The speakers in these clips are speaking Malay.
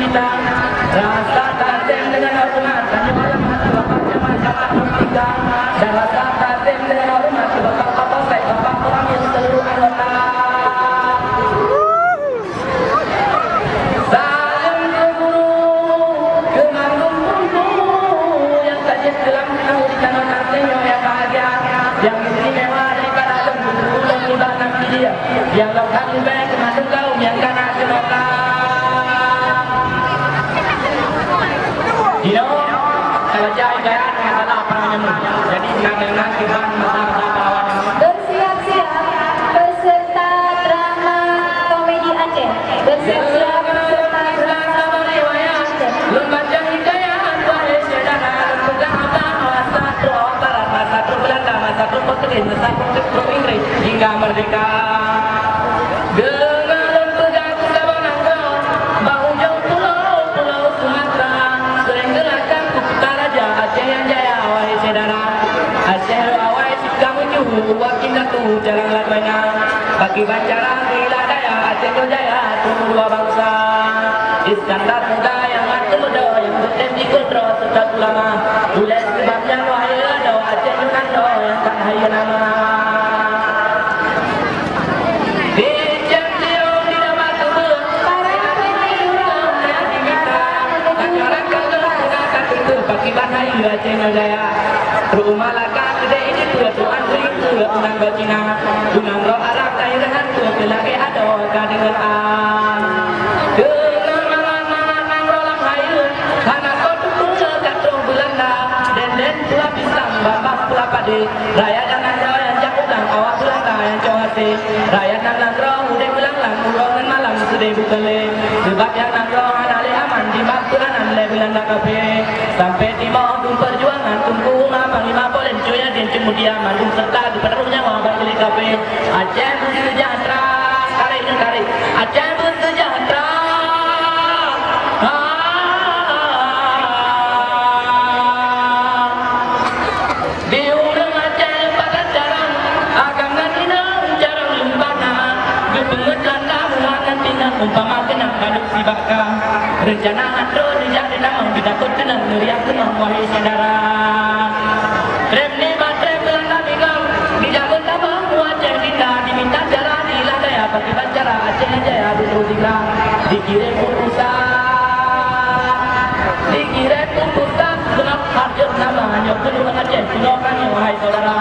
kita. Rasakan dengan hormat kami hormat Bapak Camat Camat Mustika dan rasakan dengan hormat Bapak Kapolsek Bapak Koramil seluruh anggota. Salam ke guru, ke guru yang tajam dalam kehidupan nantinya yang bahagia, yang istimewa daripada alam guru dan mudah nanti dia, yang lakukan baik kepada kau yang karena semoga. Kalau jahit gaya masalah apa jadi nak kiban masalah kawan. Bersiap-siap peserta drama komedi Aceh. Bersiap-siap peserta drama komedi Aceh. Lomba jahit gaya wahai saudara, pegang abang masa tu Barat, masa tu Belanda, masa tu Portugis, masa tu Inggris hingga merdeka. Dengan pegang sabang nangkau, bahu jauh pulau Sumatera, sering gerakan Kuta Raja Aceh yang jaya wahai saudara. Aceh awai sikam uju wakin datu jalan lagunya bagi banjaran gila daya Aceh berjaya tumbuh dua bangsa. Iskandar muda yang mati muda yang bertem di kudro sejak lama tulis sebabnya wahai ado Aceh nyukando yang tak haya nama. Pakiban hai Aceh Jaya rumah laka gede ini tuan beri unang bacina unang roh Arab tairan kelaki ada dengan dengan mangan rolang hai karena kau tuh katong Belanda den pula pisang babak pula pade raya jangan roh yang jakudang awak Belanda yang cohate raya jangan roh udah bilang lang urongan malam sudah bukale sebab yang nang roh anale aman di makuranan le Belanda kafe sampai di mau perjuangan tunggu lima polen cuya dan kemudian mandung serta di penuhnya mau balik kafe Aceh bersejahtera kali Aceh bersejahtera di urang Aceh pada jarang agam ngantinang jarang lumpana gebenget landa muangan tinang umpama kenang kaduk si baka rencana andro dijak denang kita tenang ngeriak tenang wahai saudara. Rem ni baterai Belanda bingung dijaga tabang Aceh dinda diminta jalan di ladaya bagi bancara Aceh Jaya dulu digerak dikirim putusan genap harjur nama nyok kedua Aceh sunokannya wahai saudara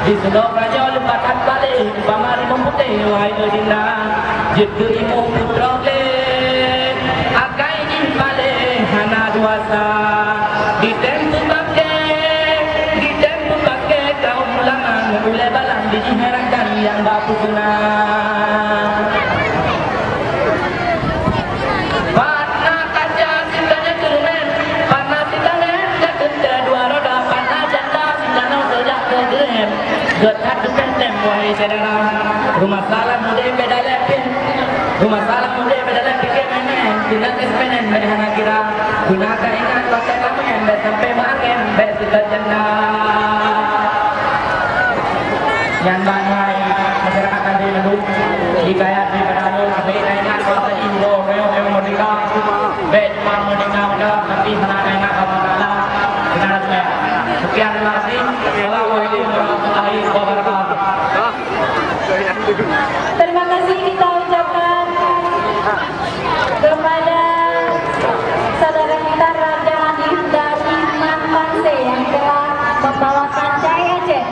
di sunokannya lepaskan balik pamari memutih wahai dinda jetu imu putra akai balik hana duasa di tempat pakai kaum ulangan mulai balang diherankan yang bapu senang warna kaca sintanya kerumen warna sintanya jatuh dua roda warna janda sintanya sejak kegehem getar kepentem wahai saudara rumah salam muda beda lepin rumah salam muda beda lepin tidak kesepenen mereka kira gunakan ingat waktu kamu yang sampai makan betul janda yang banyak masyarakat tadi menduk hikayat di Padang beda ingat waktu Indo yang merdeka beda merdeka muda tapi mana ingat apa kala benar saya sekian